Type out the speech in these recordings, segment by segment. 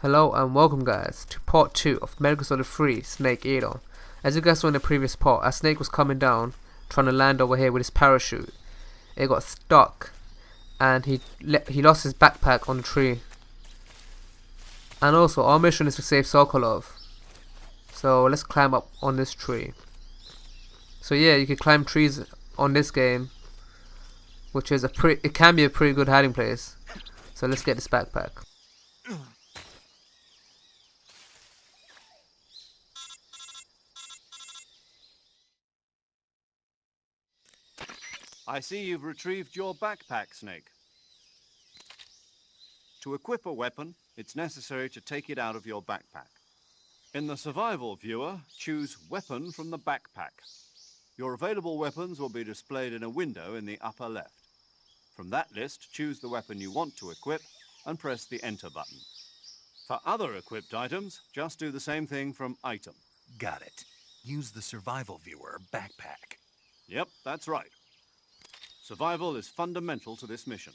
Hello and welcome guys to part 2 of Metal Gear Solid 3 Snake Eater. As you guys saw in the previous part, a snake was coming down trying to land over here with his parachute. It got stuck and he lost his backpack on the tree. And also our mission is to save Sokolov. So let's climb up on this tree. So yeah, you can climb trees on this game, which is it can be a pretty good hiding place. So let's get this backpack. I see you've retrieved your backpack, Snake. To equip a weapon, it's necessary to take it out of your backpack. In the survival viewer, choose Weapon from the backpack. Your available weapons will be displayed in a window in the upper left. From that list, choose the weapon you want to equip and press the Enter button. For other equipped items, just do the same thing from Item. Got it. Use the survival viewer backpack. Yep, that's right. Survival is fundamental to this mission.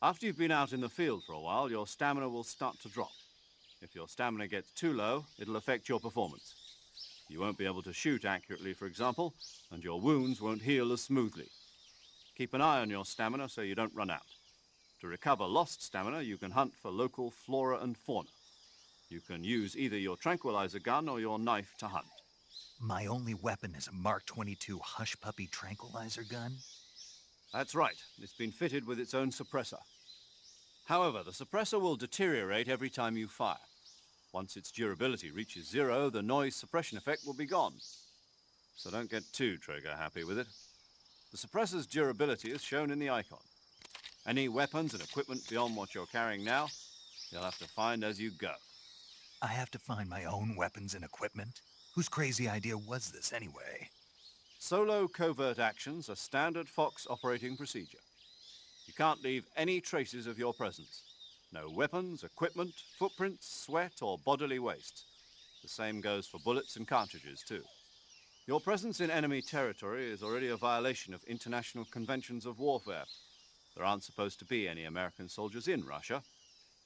After you've been out in the field for a while, your stamina will start to drop. If your stamina gets too low, it'll affect your performance. You won't be able to shoot accurately, for example, and your wounds won't heal as smoothly. Keep an eye on your stamina so you don't run out. To recover lost stamina, you can hunt for local flora and fauna. You can use either your tranquilizer gun or your knife to hunt. My only weapon is a Mark 22 Hush Puppy tranquilizer gun? That's right. It's been fitted with its own suppressor. However, the suppressor will deteriorate every time you fire. Once its durability reaches 0, the noise suppression effect will be gone. So don't get too trigger happy with it. The suppressor's durability is shown in the icon. Any weapons and equipment beyond what you're carrying now, you'll have to find as you go. I have to find my own weapons and equipment? Whose crazy idea was this anyway? Solo covert actions are standard Fox operating procedure. You can't leave any traces of your presence. No weapons, equipment, footprints, sweat, or bodily waste. The same goes for bullets and cartridges, too. Your presence in enemy territory is already a violation of international conventions of warfare. There aren't supposed to be any American soldiers in Russia.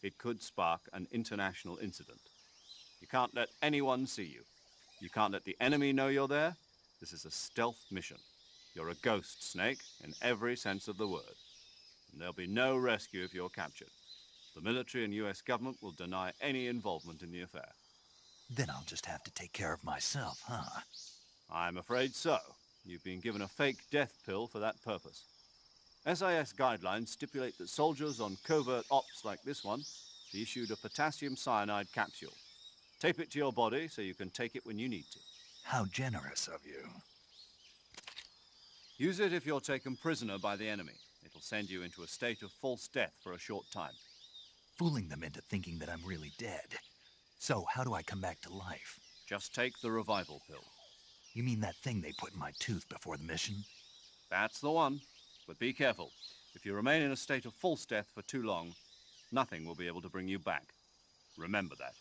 It could spark an international incident. You can't let anyone see you. You can't let the enemy know you're there. This is a stealth mission. You're a ghost, Snake, in every sense of the word. And there'll be no rescue if you're captured. The military and US government will deny any involvement in the affair. Then I'll just have to take care of myself, huh? I'm afraid so. You've been given a fake death pill for that purpose. SIS guidelines stipulate that soldiers on covert ops like this one be issued a potassium cyanide capsule. Tape it to your body so you can take it when you need to. How generous of you. Use it if you're taken prisoner by the enemy. It'll send you into a state of false death for a short time. Fooling them into thinking that I'm really dead. So how do I come back to life? Just take the revival pill. You mean that thing they put in my tooth before the mission? That's the one. But be careful. If you remain in a state of false death for too long, nothing will be able to bring you back. Remember that.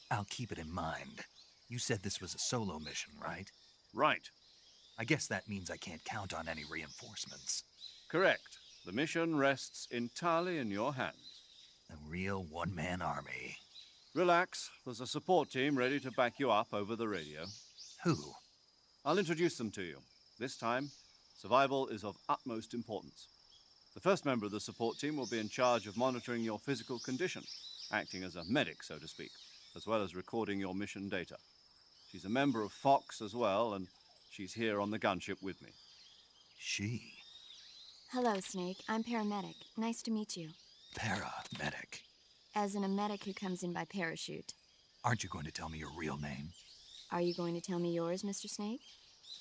I'll keep it in mind. You said this was a solo mission, right? Right. I guess that means I can't count on any reinforcements. Correct. The mission rests entirely in your hands. A real one-man army. Relax. There's a support team ready to back you up over the radio. Who? I'll introduce them to you. This time, survival is of utmost importance. The first member of the support team will be in charge of monitoring your physical condition, acting as a medic, so to speak, as well as recording your mission data. She's a member of Fox as well, and she's here on the gunship with me. She? Hello, Snake. I'm paramedic. Nice to meet you. Paramedic. As in a medic who comes in by parachute. Aren't you going to tell me your real name? Are you going to tell me yours, Mr. Snake?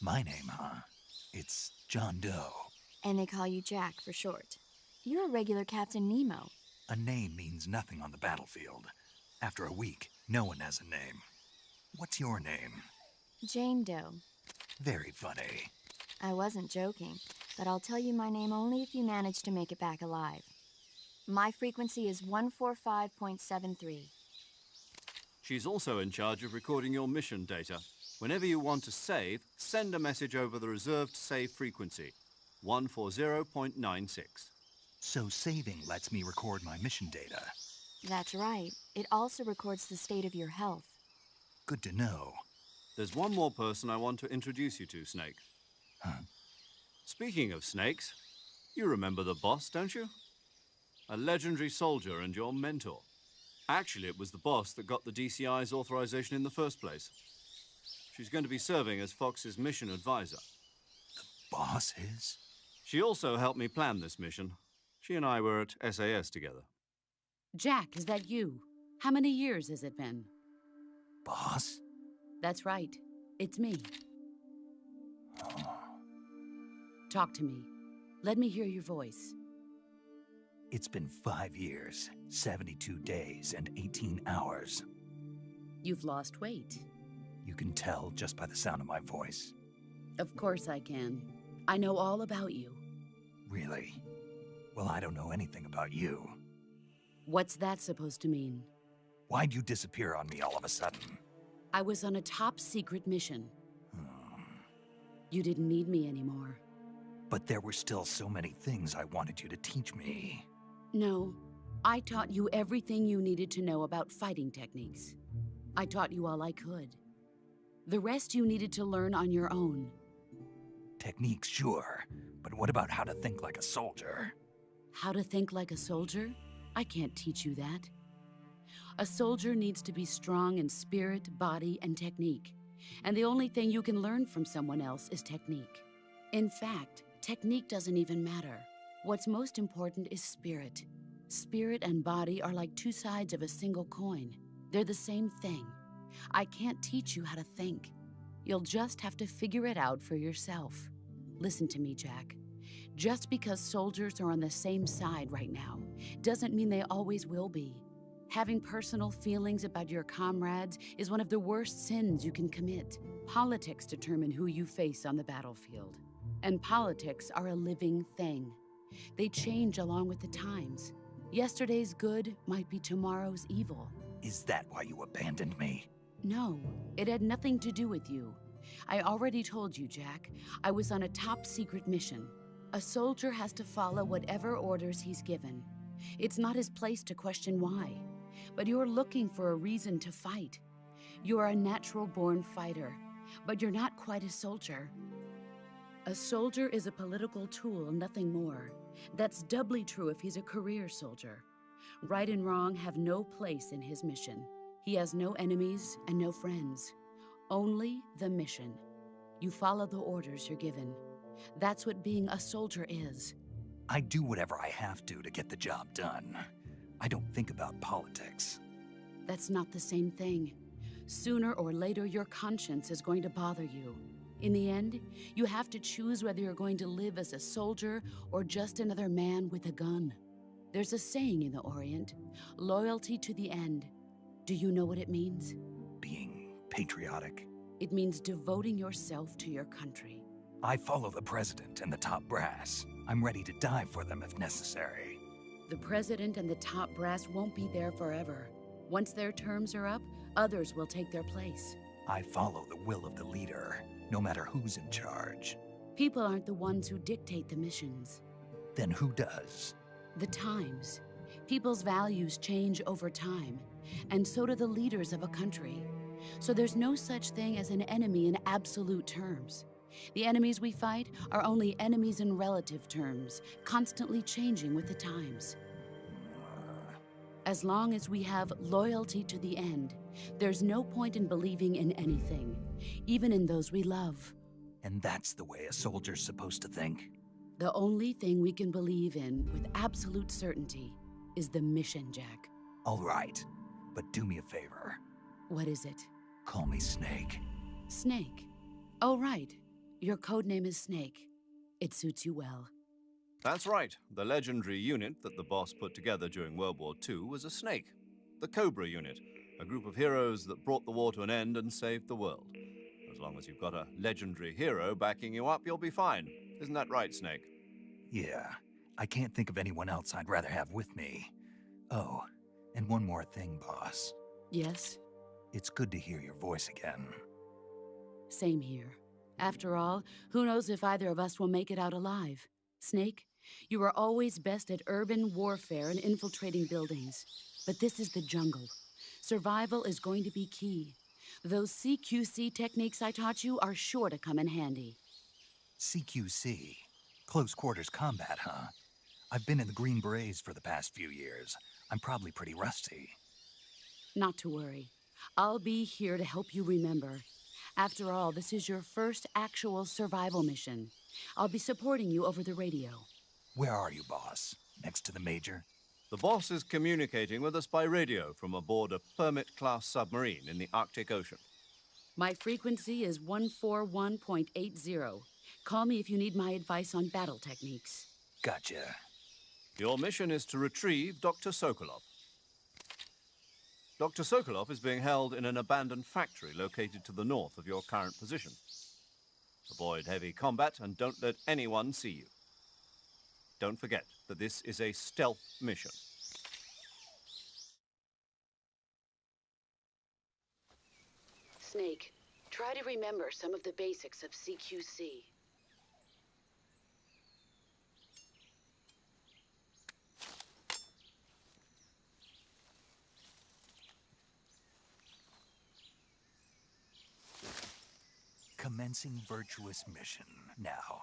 My name, huh? It's John Doe. And they call you Jack for short. You're a regular Captain Nemo. A name means nothing on the battlefield. After a week, no one has a name. What's your name? Jane Doe. Very funny. I wasn't joking, but I'll tell you my name only if you manage to make it back alive. My frequency is 145.73. She's also in charge of recording your mission data. Whenever you want to save, send a message over the reserved save frequency, 140.96. So saving lets me record my mission data. That's right. It also records the state of your health. Good to know. There's one more person I want to introduce you to, Snake. Huh? Speaking of snakes, you remember the boss, don't you? A legendary soldier and your mentor. Actually, it was the boss that got the DCI's authorization in the first place. She's going to be serving as Fox's mission advisor. Boss is? She also helped me plan this mission. She and I were at SAS together. Jack, is that you? How many years has it been? Boss? That's right. It's me. Talk to me. Let me hear your voice. It's been 5 years, 72 days, and 18 hours. You've lost weight. You can tell just by the sound of my voice. Of course I can. I know all about you. Really? Well, I don't know anything about you. What's that supposed to mean? Why'd you disappear on me all of a sudden? I was on a top-secret mission. Hmm. You didn't need me anymore. But there were still so many things I wanted you to teach me. No, I taught you everything you needed to know about fighting techniques. I taught you all I could. The rest you needed to learn on your own. Techniques, sure. But what about how to think like a soldier? How to think like a soldier? I can't teach you that. A soldier needs to be strong in spirit, body, and technique. And the only thing you can learn from someone else is technique. In fact, technique doesn't even matter. What's most important is spirit. Spirit and body are like two sides of a single coin. They're the same thing. I can't teach you how to think. You'll just have to figure it out for yourself. Listen to me, Jack. Just because soldiers are on the same side right now doesn't mean they always will be. Having personal feelings about your comrades is one of the worst sins you can commit. Politics determine who you face on the battlefield. And politics are a living thing. They change along with the times. Yesterday's good might be tomorrow's evil. Is that why you abandoned me? No, it had nothing to do with you. I already told you, Jack. I was on a top-secret mission. A soldier has to follow whatever orders he's given. It's not his place to question why. But you're looking for a reason to fight. You're a natural-born fighter, but you're not quite a soldier. A soldier is a political tool, nothing more. That's doubly true if he's a career soldier. Right and wrong have no place in his mission. He has no enemies and no friends. Only the mission. You follow the orders you're given. That's what being a soldier is. I do whatever I have to get the job done. I don't think about politics. That's not the same thing. Sooner or later, your conscience is going to bother you. In the end, you have to choose whether you're going to live as a soldier or just another man with a gun. There's a saying in the Orient, loyalty to the end. Do you know what it means? Being patriotic. It means devoting yourself to your country. I follow the president and the top brass. I'm ready to die for them if necessary. The president and the top brass won't be there forever. Once their terms are up, others will take their place. I follow the will of the leader, no matter who's in charge. People aren't the ones who dictate the missions. Then who does? The times. People's values change over time, and so do the leaders of a country. So there's no such thing as an enemy in absolute terms. The enemies we fight are only enemies in relative terms, constantly changing with the times. As long as we have loyalty to the end, there's no point in believing in anything, even in those we love. And that's the way a soldier's supposed to think? The only thing we can believe in with absolute certainty is the mission, Jack. All right, but do me a favor. What is it? Call me Snake. Snake. Oh, right. Your code name is Snake. It suits you well. That's right. The legendary unit that the boss put together during World War II was a snake. The Cobra unit, a group of heroes that brought the war to an end and saved the world. As long as you've got a legendary hero backing you up, you'll be fine. Isn't that right, Snake? Yeah, I can't think of anyone else I'd rather have with me. Oh, and one more thing, boss. Yes? It's good to hear your voice again. Same here. After all, who knows if either of us will make it out alive? Snake, you are always best at urban warfare and infiltrating buildings. But this is the jungle. Survival is going to be key. Those CQC techniques I taught you are sure to come in handy. CQC? Close quarters combat, huh? I've been in the Green Berets for the past few years. I'm probably pretty rusty. Not to worry. I'll be here to help you remember. After all, this is your first actual survival mission. I'll be supporting you over the radio. Where are you, boss? Next to the Major? The boss is communicating with us by radio from aboard a Permit-class submarine in the Arctic Ocean. My frequency is 141.80. Call me if you need my advice on battle techniques. Gotcha. Your mission is to retrieve Dr. Sokolov. Dr. Sokolov is being held in an abandoned factory located to the north of your current position. Avoid heavy combat and don't let anyone see you. Don't forget that this is a stealth mission. Snake, try to remember some of the basics of CQC. Commencing Virtuous mission now.